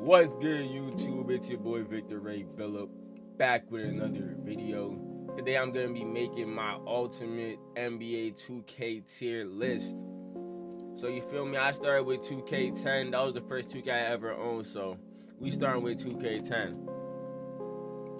What's good, YouTube? It's your boy Victor Ray Billup, back with another video. Today I'm gonna be making my ultimate NBA2k tier list. So you feel me? I started with 2K10. That was the first 2K I ever owned. So we starting with 2K10.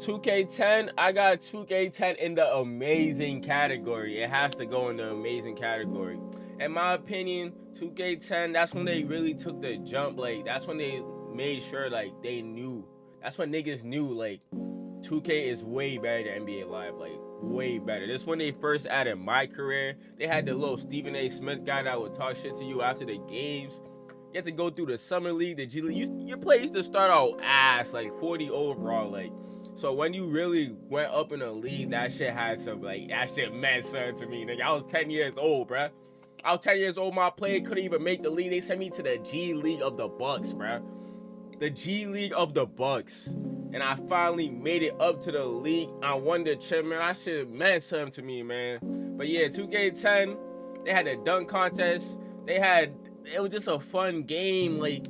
2K10, I got 2K10 in the amazing category. It has to go in the amazing category. In my opinion, 2K10, that's when they really took the jump. Like, that's when they made sure, like, they knew. That's when niggas knew, like, 2K is way better than NBA Live. Like, way better. This when they first added my career. They had the little Stephen A. Smith guy that would talk shit to you after the games. You had to go through the Summer League, the G League. Your play used to start out ass, like 40 overall, like. So when you really went up in the league, that shit had some, like, that shit meant something to me, nigga. I was 10 years old, bruh. I was 10 years old, my player couldn't even make the league. They sent me to the G League of the Bucks, bruh. The G League of the Bucks. And I finally made it up to the league. I won the chip, man. That shit meant something to me, man. But yeah, 2K10, they had a dunk contest. It was just a fun game. Like,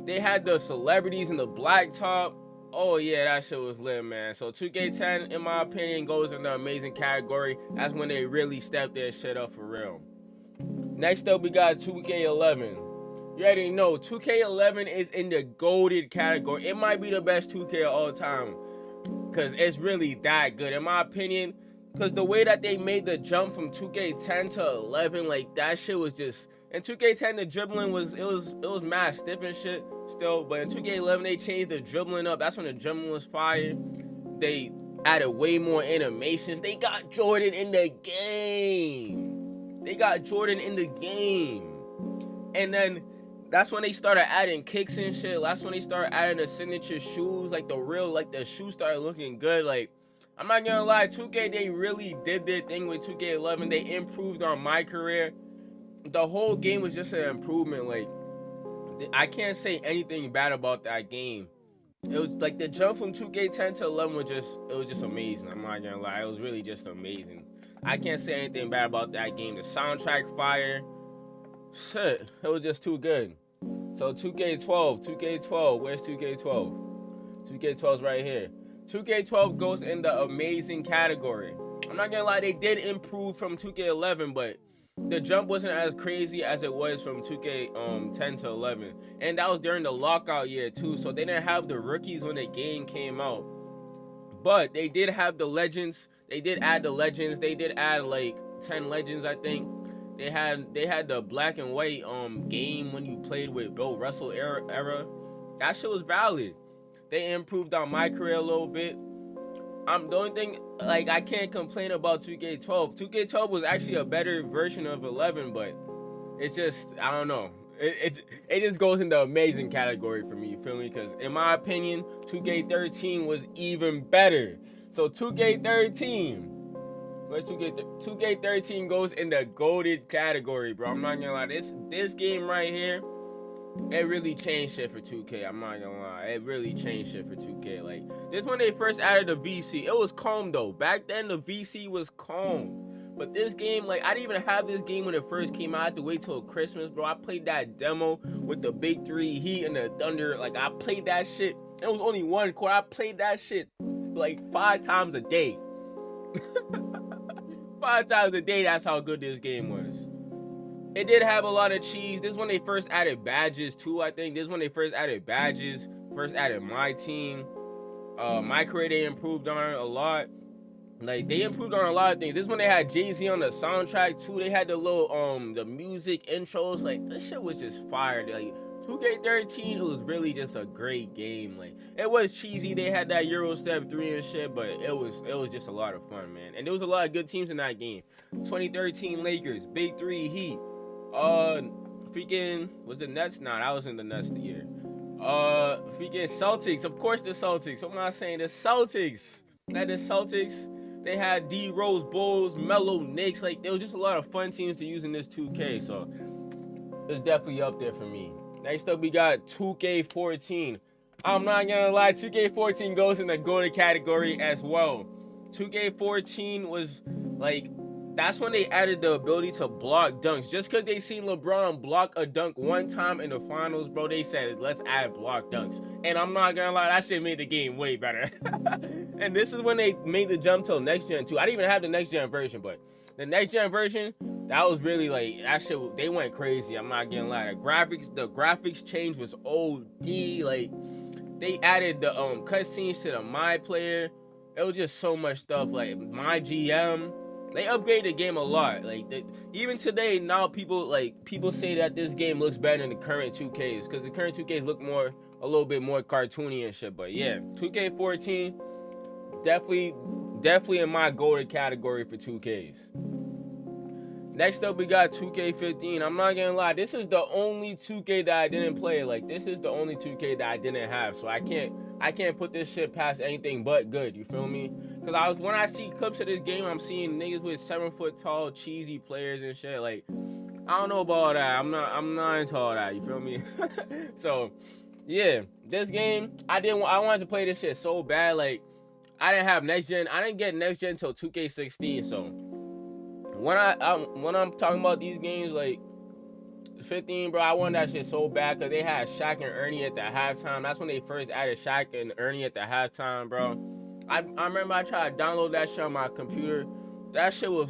they had the celebrities in the blacktop. Oh yeah, that shit was lit, man. So 2K10, in my opinion, goes in the amazing category. That's when they really stepped their shit up for real. Next up, we got 2K11. You already know, 2K11 is in the goated category. It might be the best 2K of all time, because it's really that good, in my opinion. Because the way that they made the jump from 2K10 to 11, like, that shit was just... In 2K10, the dribbling was mad stiff and shit still, but in 2K11, they changed the dribbling up. That's when the dribbling was fire. They added way more animations. They got Jordan in the game. And then that's when they started adding kicks and shit. That's when they started adding the signature shoes, like the shoes started looking good. Like, I'm not gonna lie, 2K, they really did their thing with 2K11. They improved on my career. The whole game was just an improvement. Like, I can't say anything bad about that game. It was like the jump from 2K10 to 11 was just amazing. I'm not gonna lie, it was really just amazing. I can't say anything bad about that game. The soundtrack fire, shit, it was just too good. So 2K12, where's 2K12? 2K12's right here. 2K12 goes in the amazing category. I'm not gonna lie, they did improve from 2K11, but the jump wasn't as crazy as it was from 2K10 to 11. And that was during the lockout year too, so they didn't have the rookies when the game came out. But they did have the legends. They did add the legends. They did add like 10 legends, I think. They had the black and white game when you played with Bill Russell era. That shit was valid. They improved on my career a little bit. The only thing, like, I can't complain about 2K12. 2K12 was actually a better version of 11, but it's just, I don't know. It just goes in the amazing category for me, you feel me? Because in my opinion, 2K13 was even better. So 2K13, where's 2K13 goes in the goated category, bro. I'm not gonna lie, this game right here, it really changed shit for 2K. I'm not gonna lie. It really changed shit for 2K. Like, this when they first added the VC. It was calm though. Back then the VC was calm. But this game, like, I didn't even have this game when it first came out. I had to wait till Christmas, bro. I played that demo with the Big 3 Heat and the Thunder. Like, I played that shit. It was only one quarter. I played that shit like 5 times a day. 5 times a day, that's how good this game was. It did have a lot of cheese. This is when they first added badges too, I think. This is when they first added badges. First added my team. My career, they improved on a lot. Like, they improved on a lot of things. This is when they had Jay-Z on the soundtrack too. They had the little the music intros. Like, this shit was just fire. Like, 2K13, it was really just a great game. Like, it was cheesy. They had that Euro Step 3 and shit, but it was just a lot of fun, man. And there was a lot of good teams in that game. 2013 Lakers, Big 3 Heat. Freaking, was the Nets? Nah, that was in the Nets the year. Freaking Celtics. Of course the Celtics. What am I saying? The Celtics. Like, the Celtics, they had D Rose Bulls, Melo Knicks. Like, there was just a lot of fun teams to use in this 2K. So, it's definitely up there for me. Next up, we got 2K14. I'm not gonna lie, 2K14 goes in the goated category as well. 2K14 was, like, that's when they added the ability to block dunks. Just because they seen LeBron block a dunk one time in the finals, bro, they said, let's add block dunks. And I'm not gonna lie, that shit made the game way better. And this is when they made the jump to next gen too. I didn't even have the next gen version, but the next gen version, that was really like, that shit, they went crazy. I'm not gonna lie. The graphics change was OD. Like, they added the cutscenes to the My Player. It was just so much stuff. Like, My GM. They upgraded the game a lot. Like, even today, now people say that this game looks better than the current 2Ks, because the current 2Ks look a little bit more cartoony and shit. But yeah, 2K14 definitely in my golden category for 2Ks. Next up, we got 2K15. I'm not gonna lie, this is the only 2K that I didn't play. Like, this is the only 2K that I didn't have, so I can't put this shit past anything but good. You feel me? Because when I see clips of this game, I'm seeing niggas with 7 foot tall cheesy players and shit. Like, I don't know about all that. I'm not into all that. You feel me? So yeah, this game, I wanted to play this shit so bad. Like, I didn't have next gen. I didn't get next gen until 2K16. So when I'm talking about these games, like 15, bro, I wanted that shit so bad because they had Shaq and Ernie at the halftime. That's when they first added Shaq and Ernie at the halftime, bro. I remember I tried to download that shit on my computer. That shit was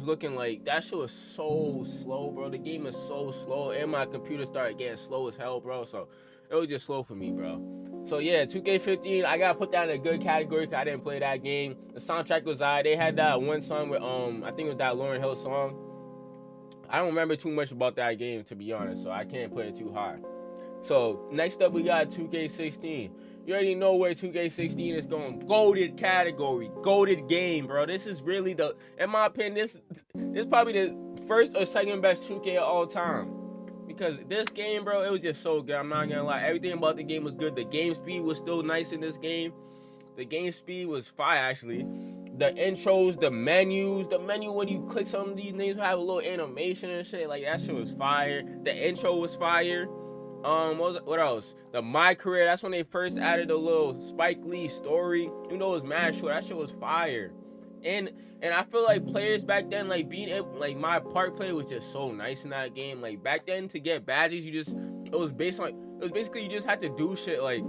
so slow, bro. The game is so slow, and my computer started getting slow as hell, bro. So it was just slow for me, bro. So yeah, 2K15, I gotta put that in a good category because I didn't play that game. The soundtrack was alright. They had that one song with I think it was that Lauryn Hill song. I don't remember too much about that game, to be honest, so I can't put it too high. So next up, we got 2K16. You already know where 2K16 is going. Goated category, goated game, bro. This is really in my opinion, this is probably the first or second best 2K of all time. Because this game, bro, it was just so good. I'm not gonna lie. Everything about the game was good. The game speed was still nice in this game. The game speed was fire, actually. The intros, the menu when you click some of these names have a little animation and shit. Like, that shit was fire. The intro was fire. What else? The My Career, that's when they first added a little Spike Lee story. You know, it was mad short. That shit was fire. And I feel like players back then, like, being able, like, my park play was just so nice in that game. Like, back then, to get badges, it was basically you just had to do shit, like,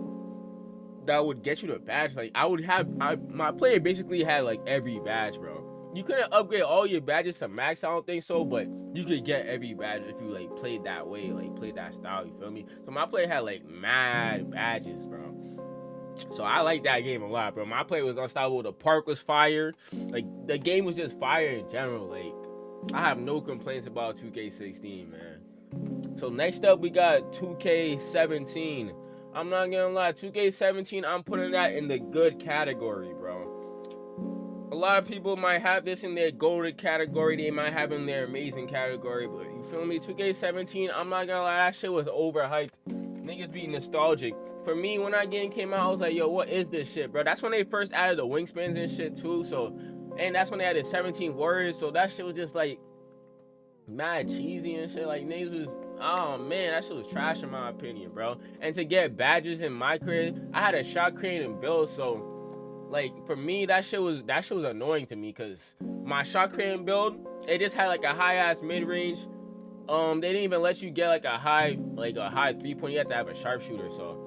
that would get you the badge. Like, my player basically had, like, every badge, bro. You couldn't upgrade all your badges to max, I don't think so, but you could get every badge if you, like, played that way, like, played that style, you feel me? So my player had, like, mad badges, bro. So I like that game a lot, bro. My play was unstoppable. The park was fire. Like, the game was just fire in general. Like, I have no complaints about 2K16, man. So next up, we got 2K17. I'm not gonna lie, 2K17, I'm putting that in the good category, bro. A lot of people might have this in their golden category. They might have in their amazing category, but you feel me? 2K17, I'm not gonna lie, that shit was overhyped. Niggas be nostalgic. For me, when that game came out, I was like, yo, what is this shit, bro? That's when they first added the wingspans and shit, too. So, and that's when they added 17 warriors. So that shit was just, like, mad cheesy and shit. Like, niggas was, oh, man, that shit was trash in my opinion, bro. And to get badges in my career, I had a shot creating build. So, like, for me, that shit was annoying to me because my shot creating build, it just had, like, a high-ass mid-range. They didn't even let you get, like, a high 3-point. You had to have a sharpshooter, so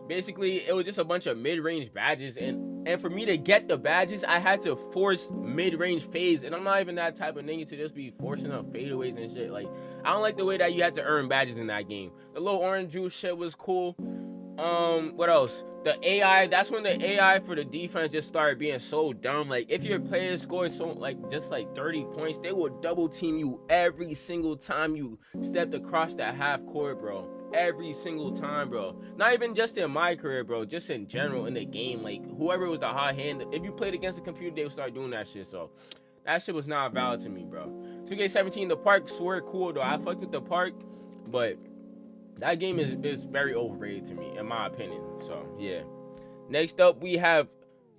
basically, it was just a bunch of mid-range badges, and for me to get the badges, I had to force mid-range fades, and I'm not even that type of nigga to just be forcing up fadeaways and shit. Like, I don't like the way that you had to earn badges in that game. The little orange juice shit was cool. What else? The AI, that's when the AI for the defense just started being so dumb. Like, if your players scored just 30 points, they would double team you every single time you stepped across that half court, bro. Every single time, bro. Not even just in my career, bro. Just in general in the game. Like, whoever was the hot hand, if you played against the computer, they would start doing that shit. So that shit was not valid to me, bro. 2K17, the parks were cool, though. I fucked with the park, but that game is very overrated to me, in my opinion. So, yeah. Next up, we have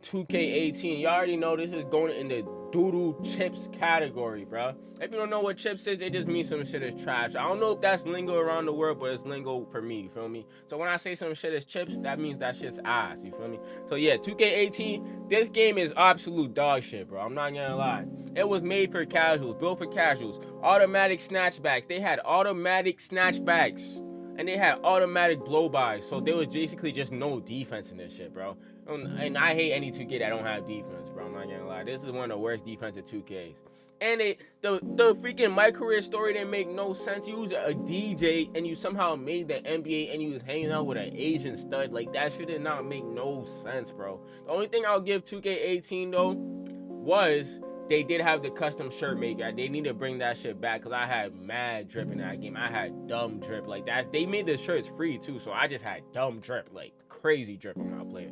2K18. Y'all already know this is going in the doodle chips category, bro. If you don't know what chips is, it just means some shit is trash. I don't know if that's lingo around the world, but it's lingo for me, you feel me? So when I say some shit is chips, that means that shit's ass, you feel me? So yeah, 2K18, this game is absolute dog shit, bro. I'm not gonna lie. It was made for casuals, built for casuals. Automatic snatchbacks. They had automatic snatchbacks. And they had automatic blow-bys. So there was basically just no defense in this shit, bro. And I hate any 2K that don't have defense, bro. I'm not gonna lie. This is one of the worst defensive 2Ks. And the freaking my career story didn't make no sense. You was a DJ and you somehow made the NBA and you was hanging out with an Asian stud. Like, that shit did not make no sense, bro. The only thing I'll give 2K18 though was they did have the custom shirt maker. They need to bring that shit back because I had mad drip in that game. I had dumb drip like that. They made the shirts free too, so I just had dumb drip, like crazy drip on my player.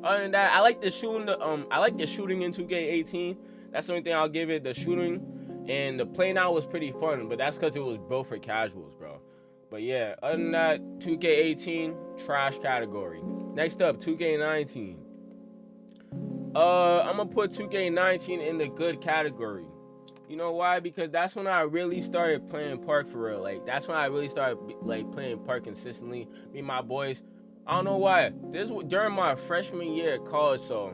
Other than that, I like the shooting. I like the shooting in 2K18. That's the only thing I'll give it. The shooting and the playing out was pretty fun, but that's because it was built for casuals, bro. But yeah, other than that, 2K18 trash category. Next up, 2K19. I'm gonna put 2K19 in the good category. You know why? Because that's when I really started playing Park for real. Like, that's when I really started like playing Park consistently. Me and my boys. I don't know why. This was during my freshman year at college. So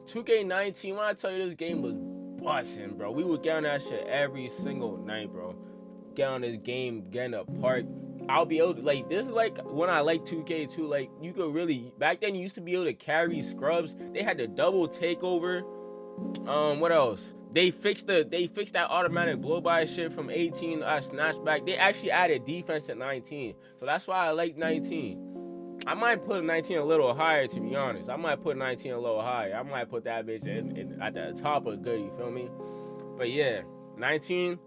2K19, when I tell you this game was busting, bro. We would get on that shit every single night, bro. Get on this game, get in a park. I'll be able to, like, this is like when I like 2K too. Like, you could really, back then you used to be able to carry scrubs. They had the double takeover. What else? They fixed that automatic blow by shit from 18 snatchback. They actually added defense at 19. So that's why I like 19. I might put 19 a little higher, to be honest. I might put 19 a little higher. I might put that bitch at the top of good, you feel me? But yeah, 19,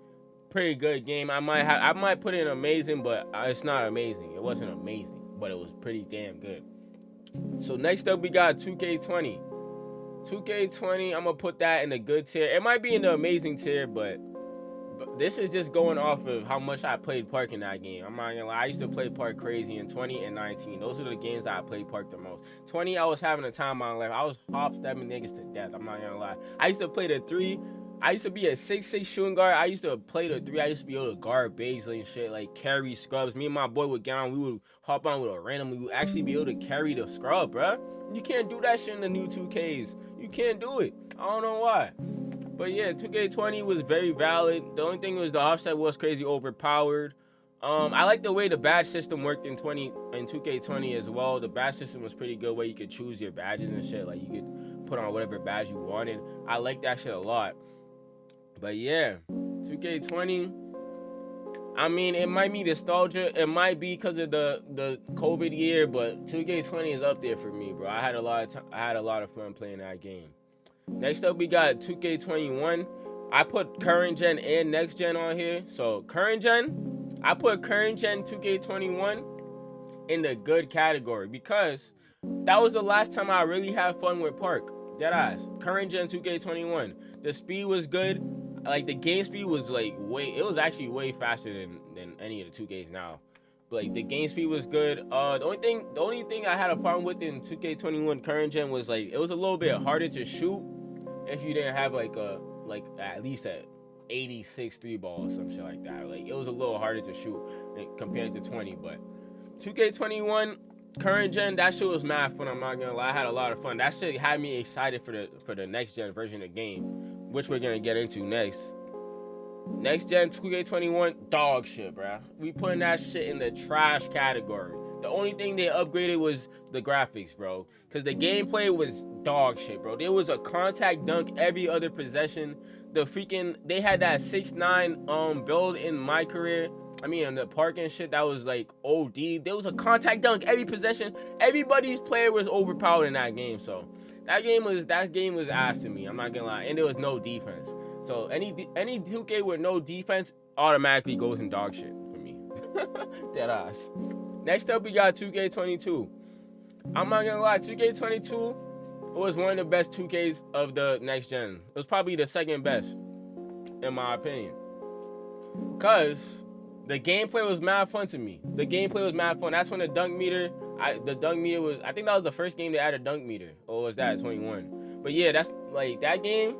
pretty good game. I might put it in amazing, but it's not amazing. It wasn't amazing, but it was pretty damn good. So next up, we got 2K20. 2K20, I'm gonna put that in the good tier. It might be in the amazing tier, but this is just going off of how much I played Park in that game. I'm not gonna lie. I used to play Park crazy in 20 and 19. Those are the games that I played Park the most. 20, I was having a time of my life. I was hop-stepping niggas to death. I'm not gonna lie. I used to play the 3. I used to be a 6'6" shooting guard. I used to play the 3. I used to be able to guard Baisley and shit, like carry scrubs. Me and my boy would get on. We would hop on with a random. We would actually be able to carry the scrub, bruh. You can't do that shit in the new 2Ks. You can't do it. I don't know why. But yeah, 2K20 was very valid. The only thing was the offset was crazy overpowered. I like the way the badge system worked in 2K20 as well. The badge system was pretty good, where you could choose your badges and shit. Like, you could put on whatever badge you wanted. I like that shit a lot. But yeah, 2K20. I mean, it might be nostalgia. It might be because of the COVID year, but 2K20 is up there for me, bro. I had a lot of fun playing that game. Next up, we got 2K21. I put current gen and next gen on here. So current gen, I put current gen 2K21 in the good category because that was the last time I really had fun with Park. Deadass. Current gen 2K21. The speed was good. Like, the game speed was like it was actually way faster than any of the 2Ks now. But like, the game speed was good. The only thing I had a problem with in 2K21 current gen was like, it was a little bit harder to shoot if you didn't have like at least a 86 3 ball or some shit like that. Like, it was a little harder to shoot compared to 20. But 2K21 current gen, that shit was mad fun. I'm not gonna lie, I had a lot of fun. That shit had me excited for the next gen version of the game, which we're gonna get into next. Next gen 2K21, dog shit, bruh. We putting that shit in the trash category. The only thing they upgraded was the graphics, bro. Because the gameplay was dog shit, bro. There was a contact dunk every other possession. They had that 6'9" build in my career. I mean, in the Park and shit, that was like OD. There was a contact dunk every possession. Everybody's player was overpowered in that game. So that game was ass to me. I'm not gonna lie. And there was no defense. So any 2K with no defense automatically goes in dog shit for me. Dead ass. Next up, we got 2K22. I'm not gonna lie, 2K22 was one of the best 2Ks of the next gen. It was probably the second best, in my opinion. Cause the gameplay was mad fun to me. The gameplay was mad fun. That's when the dunk meter was, I think that was the first game they added dunk meter. Or was that 21? But yeah, that's like that game.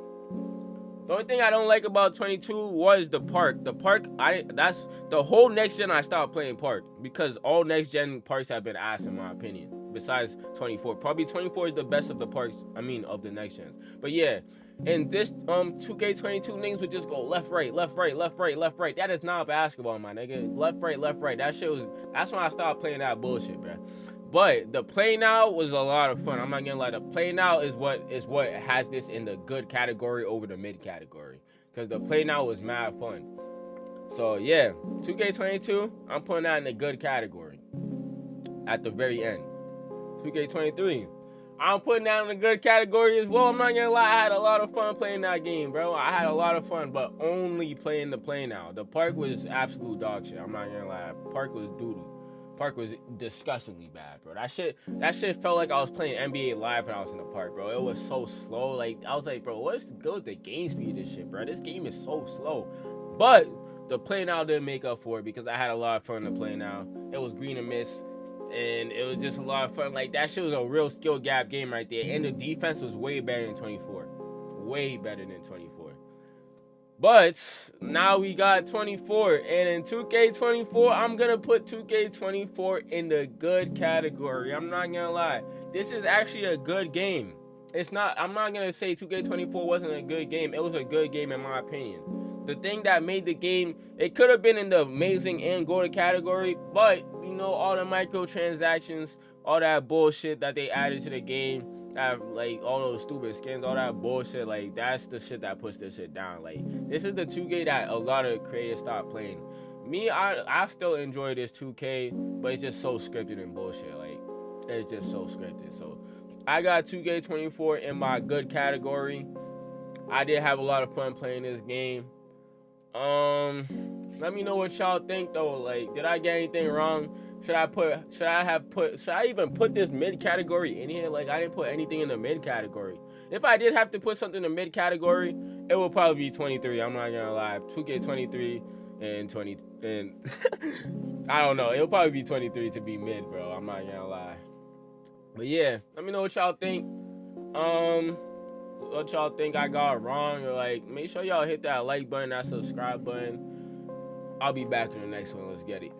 The only thing I don't like about 22 was the park. The park, that's the whole next gen I stopped playing park because all next gen parks have been ass in my opinion. Besides 24, probably 24 is the best of the parks. I mean, of the next gens. But yeah, and this 2K22 niggas would just go left, right, left, right, left, right, left, right. That is not basketball, my nigga. Left, right, left, right. That shit was. That's when I stopped playing that bullshit, bro. But the play now was a lot of fun. I'm not gonna lie. The play now is what has this in the good category over the mid category. Cause the play now was mad fun. So yeah, 2K22, I'm putting that in the good category. At the very end. 2K23, I'm putting that in the good category as well. I'm not gonna lie. I had a lot of fun playing that game, bro. I had a lot of fun, but only playing the play now. The park was absolute dog shit. I'm not gonna lie. Park was doo-doo. Park was disgustingly bad, bro. That shit felt like I was playing NBA Live when I was in the park, bro. It was so slow. Like, I was like, bro, what's good with the game speed of this shit, bro? This game is so slow. But the play now didn't make up for it because I had a lot of fun to play now. It was green and miss, and it was just a lot of fun. Like, that shit was a real skill gap game right there. And the defense was way better than 24. Way better than 24. But now we got 24, and in 2K24, I'm gonna put 2K24 in the good category. I'm not gonna lie. This is actually a good game. I'm not gonna say 2K24 wasn't a good game. It was a good game in my opinion. The thing that made the game, it could have been in the amazing and good category, but you know, all the microtransactions, all that bullshit that they added to the game, like all those stupid skins, all that bullshit, like that's the shit that puts this shit down. Like, this is the 2K that a lot of creators stopped playing. Me, I still enjoy this 2K, but it's just so scripted and bullshit. Like, it's just so scripted. So I got 2K24 in my good category. I did have a lot of fun playing this game. Let me know what y'all think though. Like, did I get anything wrong? Should I even put this mid category in here? Like, I didn't put anything in the mid category. If I did have to put something in the mid category, it would probably be 23. I'm not gonna lie. 2K23 and 20 and I don't know. It'll probably be 23 to be mid, bro. I'm not gonna lie. But yeah, let me know what y'all think. What y'all think I got wrong, or like, make sure y'all hit that like button, that subscribe button. I'll be back in the next one. Let's get it.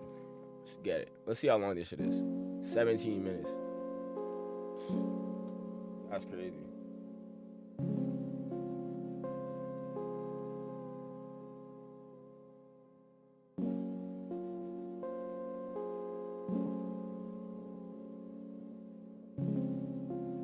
Let's see how long this shit is. 17 minutes. That's crazy.